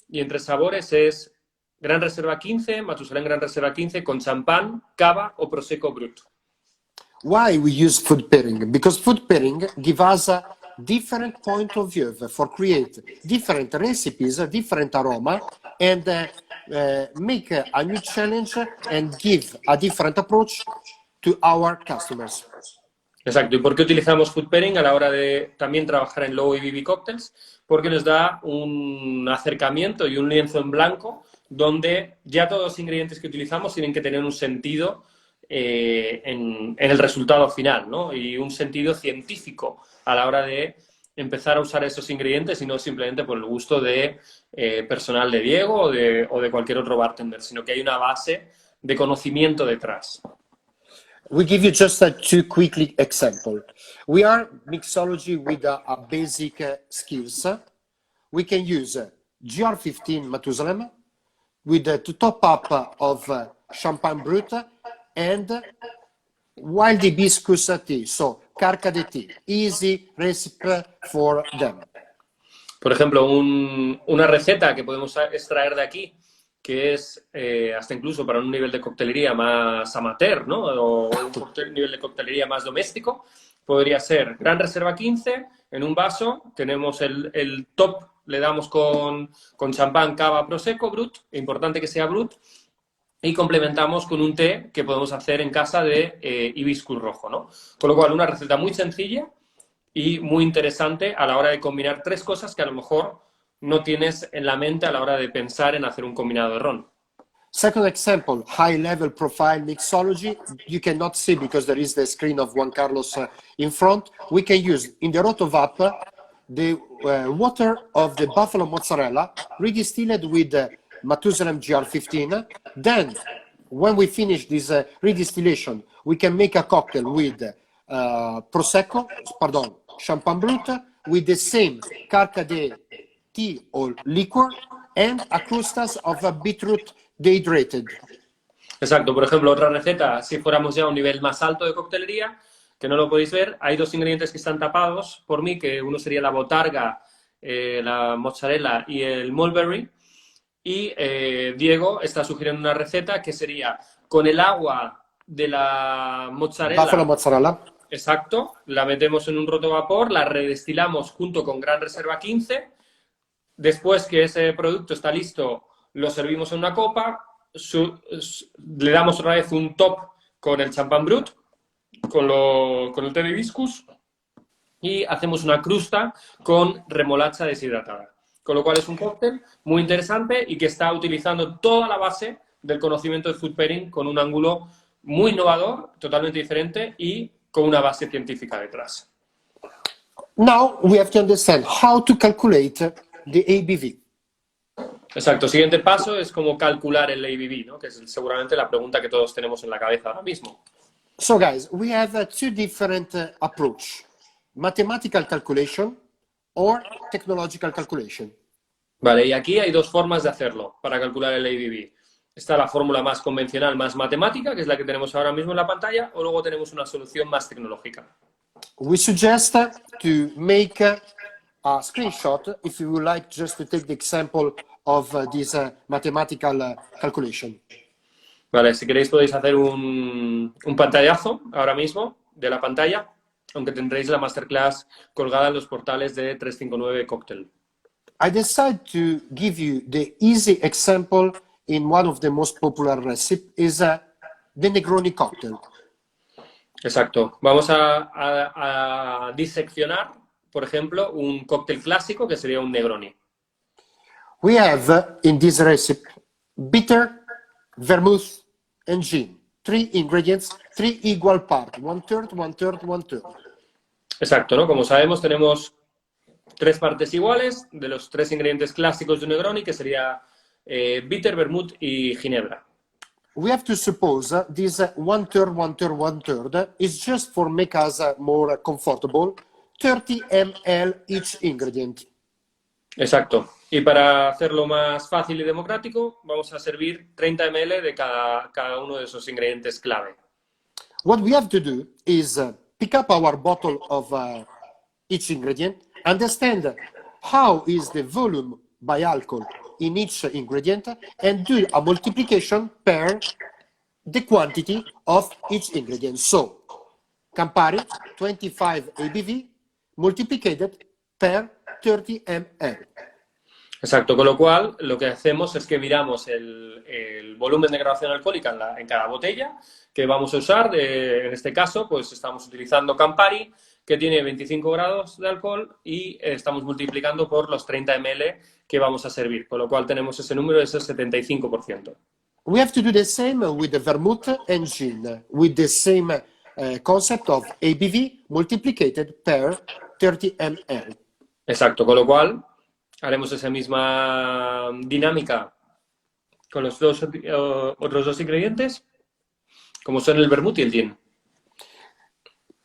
y entre sabores, es Gran Reserva 15, Matusalem Gran Reserva 15 con champán, cava o prosecco brut. Why we use food pairing? Because food pairing gives us a different point of view for create different recipes, different aroma, and make a new challenge and give a different approach to our customers. Exacto. ¿Y por qué utilizamos food pairing a la hora de también trabajar en low ABV cocktails? Porque nos da un acercamiento y un lienzo en blanco donde ya todos los ingredientes que utilizamos tienen que tener un sentido en el resultado final, ¿no? Y un sentido científico a la hora de empezar a usar esos ingredientes y no simplemente por el gusto de personal de Diego o de cualquier otro bartender, sino que hay una base de conocimiento detrás. We give you just 2 quick examples. We are mixology with a basic skills. We can use GR15 Matusalem with the top up of Champagne Brut and wild hibiscus tea, so Carca de tea, easy recipe for them. Por ejemplo, una receta que podemos extraer de aquí, que es hasta incluso para un nivel de coctelería más amateur, ¿no? O un nivel de coctelería más doméstico, podría ser Gran Reserva 15 en un vaso, tenemos el top, le damos con champán, cava, prosecco, brut, importante que sea brut, y complementamos con un té que podemos hacer en casa de hibiscus rojo, ¿no? Con lo cual, una receta muy sencilla y muy interesante a la hora de combinar tres cosas que a lo mejor no tienes en la mente a la hora de pensar en hacer un combinado de ron. Second example, high-level profile mixology. You cannot see because there is the screen of Juan Carlos in front. We can use in the rotovap the water of the buffalo mozzarella redistilled with Matusalem GR15. Then, when we finish this redistillation, we can make a cocktail with Champagne Brut, with the same Carca de tea or liquor and a crustas of a beetroot dehydrated. Exacto. Por ejemplo, otra receta, si fuéramos ya a un nivel más alto de coctelería, que no lo podéis ver, hay dos ingredientes que están tapados por mí, que uno sería la botarga, la mozzarella y el mulberry. Y Diego está sugiriendo una receta que sería con el agua de la mozzarella. Buffalo mozzarella. Exacto. La metemos en un rotovapor, la redestilamos junto con Gran Reserva 15. Después que ese producto está listo, lo servimos en una copa, le damos otra vez un top con el champán brut, con el té de hibiscus y hacemos una crusta con remolacha deshidratada. Con lo cual es un cóctel muy interesante y que está utilizando toda la base del conocimiento de food pairing con un ángulo muy innovador, totalmente diferente y con una base científica detrás. Now we have to understand how to calculate the ABV. Exacto. Siguiente paso es cómo calcular el ABV, ¿no? Que es seguramente la pregunta que todos tenemos en la cabeza ahora mismo. So guys, we have two different approach: mathematical calculation or technological calculation. Vale, y aquí hay dos formas de hacerlo para calcular el ABV. Está la fórmula más convencional, más matemática, que es la que tenemos ahora mismo en la pantalla, o luego tenemos una solución más tecnológica. We suggest to make a screenshot if you would like just to take the example of this mathematical calculation. Vale, si queréis podéis hacer un pantallazo ahora mismo de la pantalla, aunque tendréis la masterclass colgada en los portales de 359 Cocktail. I decided to give you the easy example in one of the most popular recipes, is the Negroni cocktail. Exacto. Vamos a diseccionar, por ejemplo, un cóctel clásico que sería un Negroni. We have in this recipe bitter, vermouth, and gin. 3 ingredients, 3 equal parts, 1/3, 1/3, 1/3. Exacto, ¿no? Como sabemos, tenemos 3 partes iguales de los 3 ingredientes clásicos de un Negroni, que sería bitter, vermouth y ginebra. We have to suppose this 1/3, 1/3, 1/3 is just for make us more comfortable, 30 ml each ingredient. Exacto. Y para hacerlo más fácil y democrático, vamos a servir 30 ml de cada uno de esos ingredientes clave. What we have to do is pick up our bottle of each ingredient, understand how is the volume by alcohol in each ingredient, and do a multiplication per the quantity of each ingredient. So, Campari 25 ABV multiplied per 30 ml. Exacto, con lo cual lo que hacemos es que miramos el volumen de graduación alcohólica en cada botella que vamos a usar. En este caso, pues estamos utilizando Campari, que tiene 25 grados de alcohol y estamos multiplicando por los 30 ml que vamos a servir, con lo cual tenemos ese número, ese 75%. We have to do the same with the vermouth and gin, with the same concept of ABV multiplied per 30 ml. Exacto, con lo cual haremos esa misma dinámica con los otros dos ingredientes, como son el vermouth y el gin.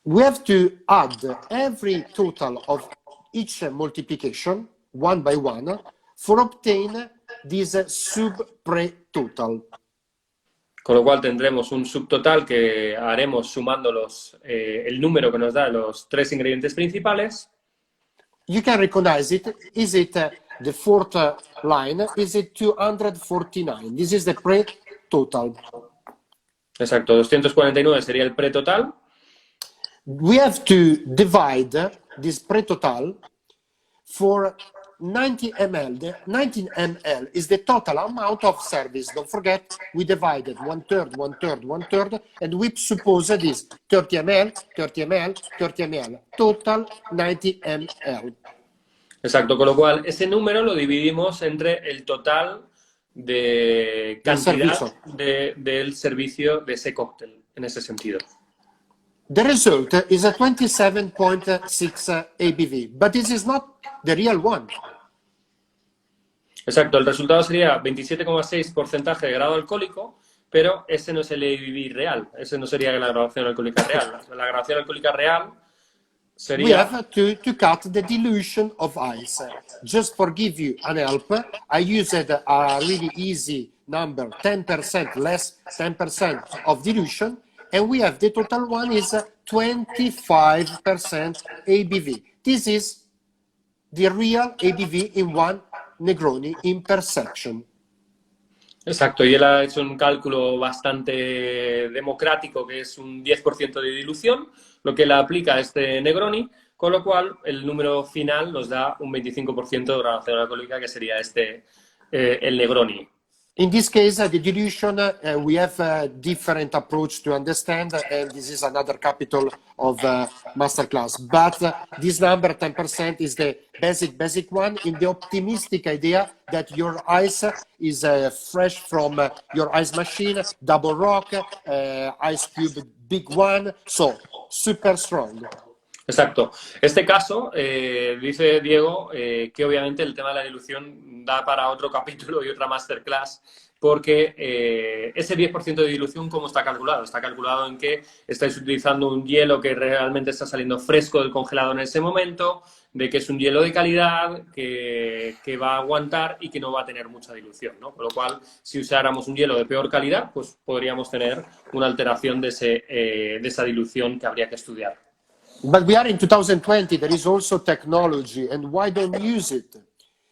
We have to add every total of each multiplication, one by one, for obtain this sub-pre-total. Con lo cual tendremos un subtotal que haremos sumando el número que nos da los 3 ingredientes principales. You can recognize it. Is it the fourth line? Is it 249? This is the pre-total. Exacto, 249 sería el pretotal. We have to divide this pre-total for 90 ml. The 19 ml is the total amount of service. Don't forget, we divided 1/3, 1/3, 1/3, and we suppose it is 30 ml, 30 ml, 30 ml. Total 90 ml. Exacto, con lo cual ese número lo dividimos entre el total de cantidad del servicio de ese cóctel, en ese sentido. The result is a 27.6 ABV, but this is not the real one. Exacto, el resultado sería 27,6% de grado alcohólico, pero ese no es el ABV real, ese no sería la graduación alcohólica real. La graduación alcohólica real sería... We have to cut the dilution of ice. Just for give you an help, I used a really easy number, 10% less 10% of dilution, and we have the total one is 25% ABV. This is the real ABV in one Negroni in perception. Exacto, y él ha hecho un cálculo bastante democrático, que es un 10% de dilución, lo que le aplica a este Negroni, con lo cual el número final nos da un 25% de graduación alcohólica, que sería el Negroni. In this case, the dilution, we have a different approach to understand, and this is another capital of masterclass. But this number, 10%, is the basic one in the optimistic idea that your ice is fresh from your ice machine, double rock, ice cube, big one, so super strong. Exacto. Este caso, dice Diego, que obviamente el tema de la dilución da para otro capítulo y otra masterclass, porque ese 10% de dilución, ¿cómo está calculado? Está calculado en que estáis utilizando un hielo que realmente está saliendo fresco del congelador en ese momento, de que es un hielo de calidad, que va a aguantar y que no va a tener mucha dilución, ¿no? Con lo cual, si usáramos un hielo de peor calidad, pues podríamos tener una alteración de esa dilución que habría que estudiar. But we are in 2020, there is also technology, and why don't use it?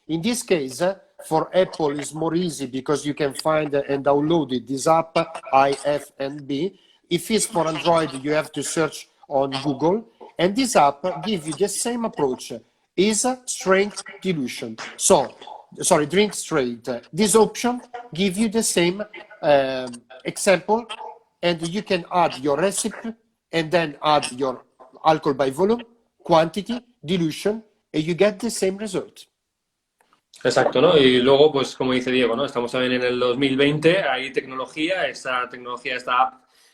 In this case, for Apple, it's more easy because you can find and download it, this app, IFNB. If it's for Android, you have to search on Google, and this app gives you the same approach, is strength dilution. So, sorry, drink straight. This option gives you the same example, and you can add your recipe, and then add your alcohol by volume, quantity, dilution, and you get the same result. Exacto, ¿no? Y luego, pues como dice Diego, ¿no? Estamos también en el 2020, hay tecnología, esta app,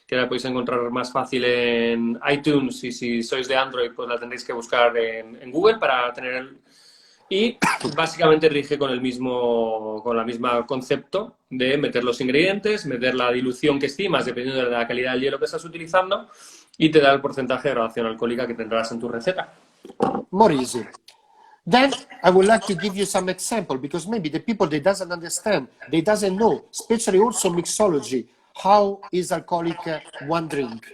que la podéis encontrar más fácil en iTunes, y si sois de Android, pues la tendréis que buscar en Google para tener y básicamente rige con el mismo concepto de meter los ingredientes, meter la dilución que estimas dependiendo de la calidad del hielo que estás utilizando, y te da el porcentaje de graduación alcohólica que tendrás en tu receta. More easy. Then I would like to give you some example, because maybe the people, they doesn't understand, they doesn't know, especially also mixology, how is alcoholic one drink.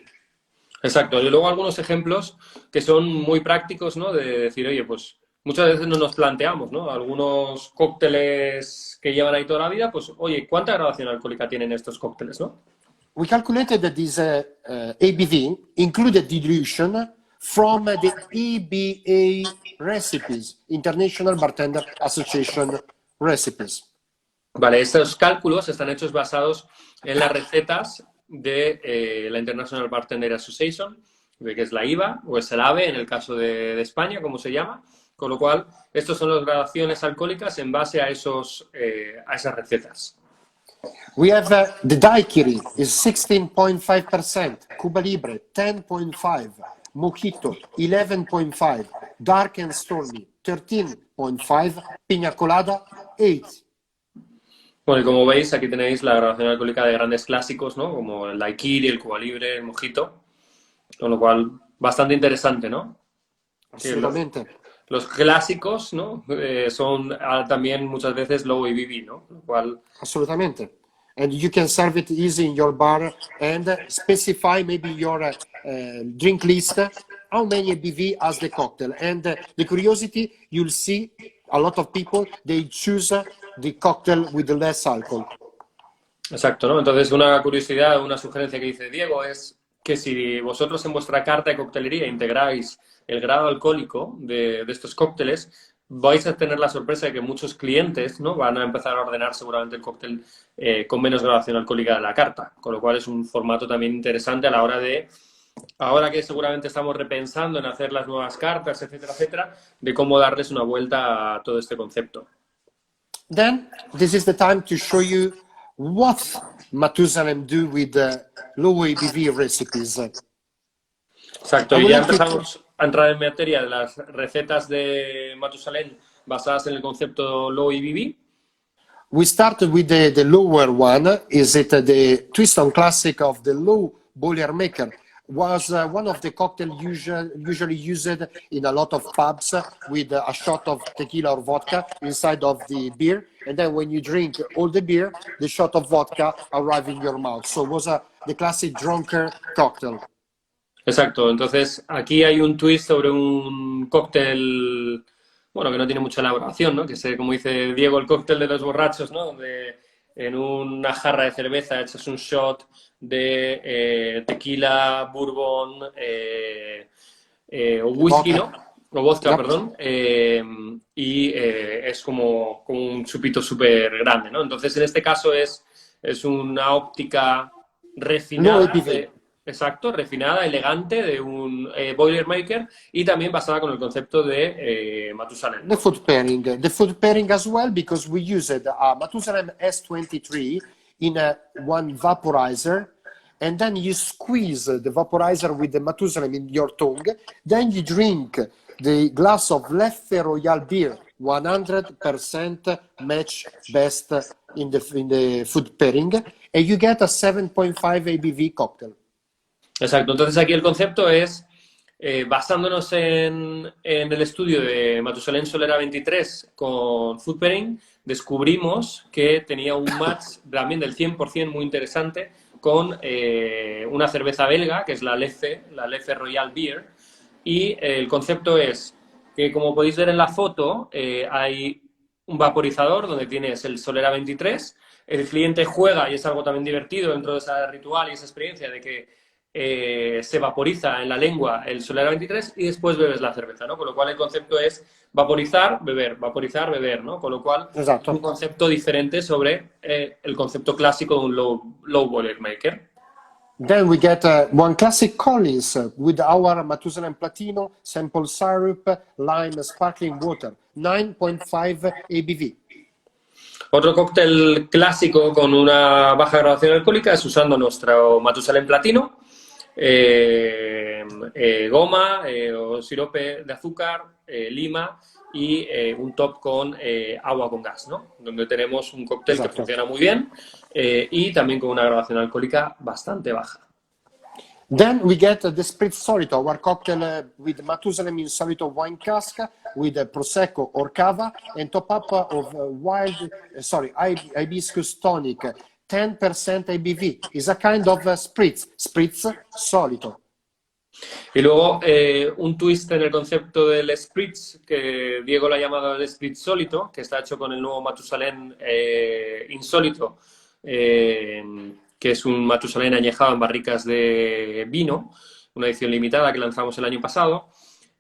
Exacto. Y luego algunos ejemplos que son muy prácticos, ¿no? De decir, oye, pues muchas veces no nos planteamos, ¿no? Algunos cócteles que llevan ahí toda la vida, pues, oye, ¿cuánta graduación alcohólica tienen estos cócteles, no? We calculated that this ABV included dilution from the EBA recipes, International Bartender Association recipes. Vale, estos cálculos están hechos basados en las recetas de la International Bartender Association, que es la IVA, o es el ABE en el caso de España, como se llama. Con lo cual, estos son las graduaciones alcohólicas en base a esas recetas. We have the daiquiri is 16.5%, Cuba Libre 10.5%, Mojito 11.5%, Dark and Stormy 13.5%, Piña Colada 8%. Bueno, y como veis, aquí tenéis la graduación alcohólica de grandes clásicos, ¿no? Como el daiquiri, el Cuba Libre, el Mojito. Con lo cual, bastante interesante, ¿no? Absolutamente. los clásicos, ¿no? Son también muchas veces low ABV, ¿no? Lo cual... Absolutamente. And you can serve it easy in your bar and specify maybe your drink list, how many ABV has the cocktail. And the curiosity, you'll see a lot of people, they choose the cocktail with the less alcohol. Exacto, ¿no? Entonces, una curiosidad, una sugerencia que dice Diego es que si vosotros en vuestra carta de coctelería integráis el grado alcohólico de estos cócteles, vais a tener la sorpresa de que muchos clientes, ¿no? Van a empezar a ordenar seguramente el cóctel con menos graduación alcohólica de la carta, con lo cual es un formato también interesante a la hora de, ahora que seguramente estamos repensando en hacer las nuevas cartas, etcétera, etcétera, de cómo darles una vuelta a todo este concepto. Then, this is the time to show you what Matusalem do with the low ABV recipes. Exacto, y ya empezamos a entrar en materia de las recetas de Matusalem basadas en el concepto low ABV. We started with the lower one. Is it the Twiston Classic of the low Boilermaker? Was one of the cocktails usually used in a lot of pubs with a shot of tequila or vodka inside of the beer. And then when you drink all the beer, the shot of vodka arrive in your mouth. So it was the classic drunker cocktail. Exacto, entonces aquí hay un twist sobre un cóctel, bueno, que no tiene mucha elaboración, ¿no? Que es, como dice Diego, el cóctel de los borrachos, ¿no? Donde en una jarra de cerveza echas un shot de tequila, bourbon o whisky, ¿no? O vodka, Yep. perdón. Y es como un chupito súper grande, ¿no? Entonces, en este caso es una óptica refinada. Exacto, refinada, elegante, de un Boilermaker y también basada con el concepto de Matusalem. The food pairing as well, because we used a Matusalem S23 in one vaporizer, and then you squeeze the vaporizer with the Matusalem in your tongue, then you drink the glass of Leffe Royal beer, 100% match best in the food pairing, and you get a 7.5 ABV cocktail. Exacto, entonces aquí el concepto es, basándonos en el estudio de Matusalem Solera 23 con Food Pairing, descubrimos que tenía un match también del 100% muy interesante con una cerveza belga, que es la Leffe Royal Beer, y el concepto es que, como podéis ver en la foto, hay un vaporizador donde tienes el Solera 23, el cliente juega, y es algo también divertido dentro de ese ritual y esa experiencia de que se vaporiza en la lengua el Solera 23 y después bebes la cerveza, ¿no? Con lo cual el concepto es vaporizar, beber, ¿no? Con lo cual Exacto. un concepto diferente sobre el concepto clásico de un low Boilermaker. Then we get one classic Collins with our Matusalem Platino, sample syrup, lime, sparkling water, 9.5 ABV. Otro cóctel clásico con una baja graduación alcohólica es usando nuestro Matusalem Platino, goma o sirope de azúcar, lima y un top con agua con gas, ¿no? Donde tenemos un cóctel que funciona muy bien y también con una graduación alcohólica bastante baja. Then we get the Spritz Solito, our cocktail with Matusalem in Solito wine cask with Prosecco or Cava and top up of hibiscus tonic, 10% ABV. Is a kind of Spritz Solito. Y luego un twist en el concepto del Spritz, que Diego lo ha llamado el Spritz Solito, que está hecho con el nuevo Matusalem Insólito, que es un Matusalem añejado en barricas de vino, una edición limitada que lanzamos el año pasado.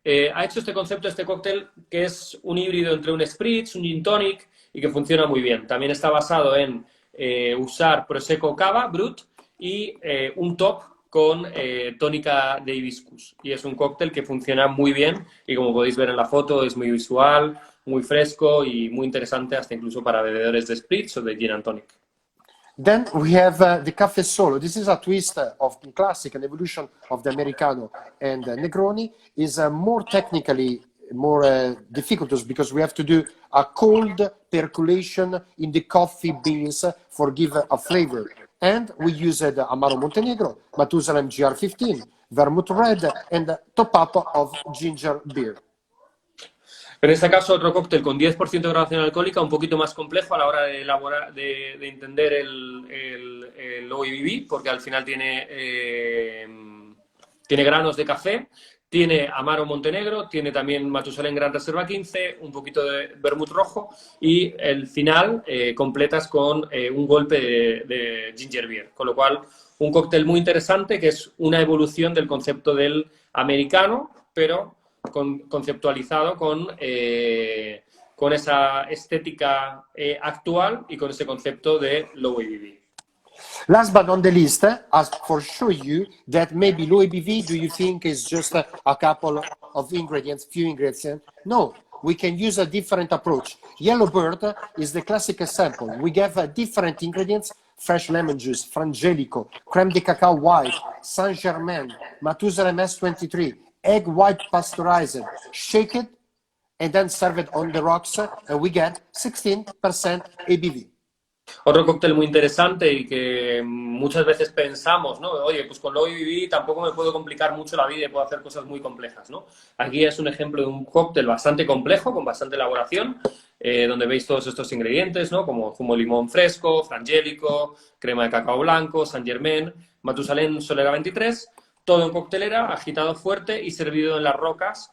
Ha hecho este concepto, este cóctel, que es un híbrido entre un Spritz, un Gin Tonic, y que funciona muy bien. También está basado en usar Prosecco Cava, Brut, y un top con tónica de hibiscus. Y es un cóctel que funciona muy bien y, como podéis ver en la foto, es muy visual, muy fresco y muy interesante hasta incluso para bebedores de Spritz o de Gin and Tonic. Then we have the Caffè Solo. This is a twist of the classic, an evolution of the Americano and Negroni. Is more technically more difficult because we have to do a cold percolation in the coffee beans for give a flavor. And we used Amaro Montenegro, Matusalem GR15, Vermouth Red, and top up of ginger beer. En este caso, otro cóctel con 10% de graduación alcohólica, un poquito más complejo a la hora de elaborar, de entender el OIBV, porque al final tiene granos de café, tiene Amaro Montenegro, tiene también Matusalén Gran Reserva 15, un poquito de vermut rojo y el final completas con un golpe de ginger beer. Con lo cual, un cóctel muy interesante que es una evolución del concepto del americano, pero conceptualizado con esa estética actual y con ese concepto de low ABV. Last but not the least, as for sure you that maybe low ABV, do you think is just a couple of ingredients, few ingredients? No, we can use a different approach. Yellowbird is the classic example. We have different ingredients, fresh lemon juice, frangelico, creme de cacao white, Saint-Germain, Matusalem S23, egg white pasteurized, shake it, and then serve it on the rocks, and we get 16% ABV. Otro cóctel muy interesante y que muchas veces pensamos, ¿no? Oye, pues con low ABV tampoco me puedo complicar mucho la vida y puedo hacer cosas muy complejas, ¿no? Aquí es un ejemplo de un cóctel bastante complejo, con bastante elaboración, donde veis todos estos ingredientes, ¿no? Como zumo de limón fresco, frangélico, crema de cacao blanco, Saint-Germain, Matusalén Solera 23, todo en coctelera, agitado fuerte y servido en las rocas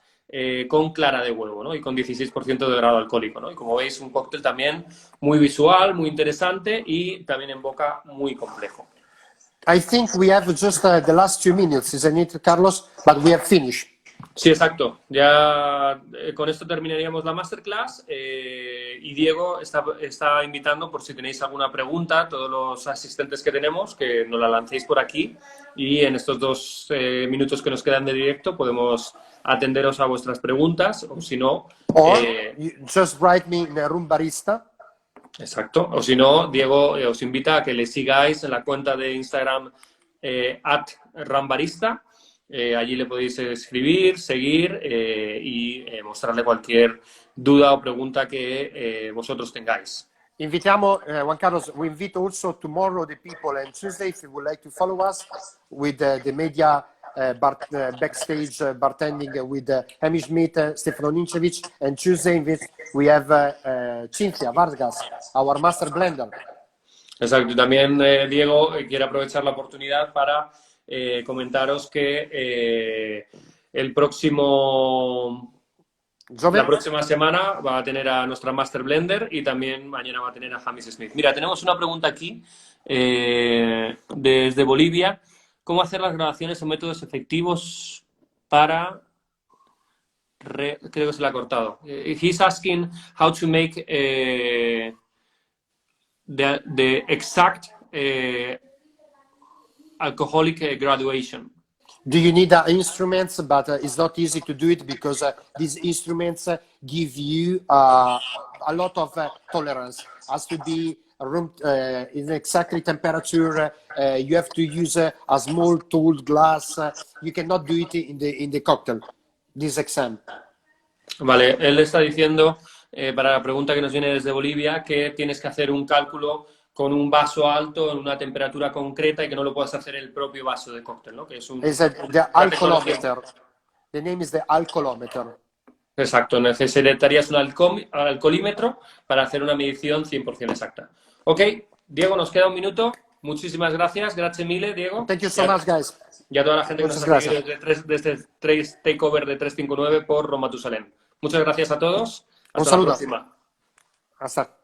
con clara de huevo, ¿no? Y con 16% de grado alcohólico, ¿no? Y como veis, un cóctel también muy visual, muy interesante y también en boca muy complejo. I think we have just the last 2 minutes, isn't it, Carlos? But we have finished. Sí, exacto. Ya con esto terminaríamos la masterclass y Diego está invitando, por si tenéis alguna pregunta, todos los asistentes que tenemos, que nos la lancéis por aquí y en estos 2 minutos que nos quedan de directo podemos atenderos a vuestras preguntas o si no... Or just write me in a room barista. Exacto. O si no, Diego os invita a que le sigáis en la cuenta de Instagram @rambarista. Allí le podéis escribir, seguir y mostrarle cualquier duda o pregunta que vosotros tengáis. Invitiamo, Juan Carlos, we invite also tomorrow the people and Tuesday if you would like to follow us with the media backstage bartending with Hamish Schmidt, Stefano Nincevic, and Tuesday we have Cynthia Vargas, our master blender. Exacto. Y también Diego quiere aprovechar la oportunidad para comentaros que la próxima semana va a tener a nuestra Master Blender y también mañana va a tener a Hamish Smith. Mira, tenemos una pregunta aquí desde Bolivia. ¿Cómo hacer las grabaciones en métodos efectivos para... Creo que se la ha cortado. He's asking how to make the exact alcoholic graduation. Do you need instruments? But it's not easy to do it because these instruments give you a lot of tolerance. Has to be room in exactly temperature. You have to use a small tooled glass. You cannot do it in the cocktail. This exam. Vale, él está diciendo para la pregunta que nos viene desde Bolivia que tienes que hacer un cálculo con un vaso alto en una temperatura concreta y que no lo puedas hacer en el propio vaso de cóctel, ¿no? Que es the alcoholometer. The name is the alcoholometer. Exacto, necesitarías un alcoholímetro para hacer una medición 100% exacta. Ok, Diego, nos queda un minuto. Muchísimas gracias. Grazie mille, Diego. Thank you so much, guys. Y a toda la gente que nos ha seguido desde este takeover de 359 por Roma Matusalén. Muchas gracias a todos. Hasta la próxima. Hasta.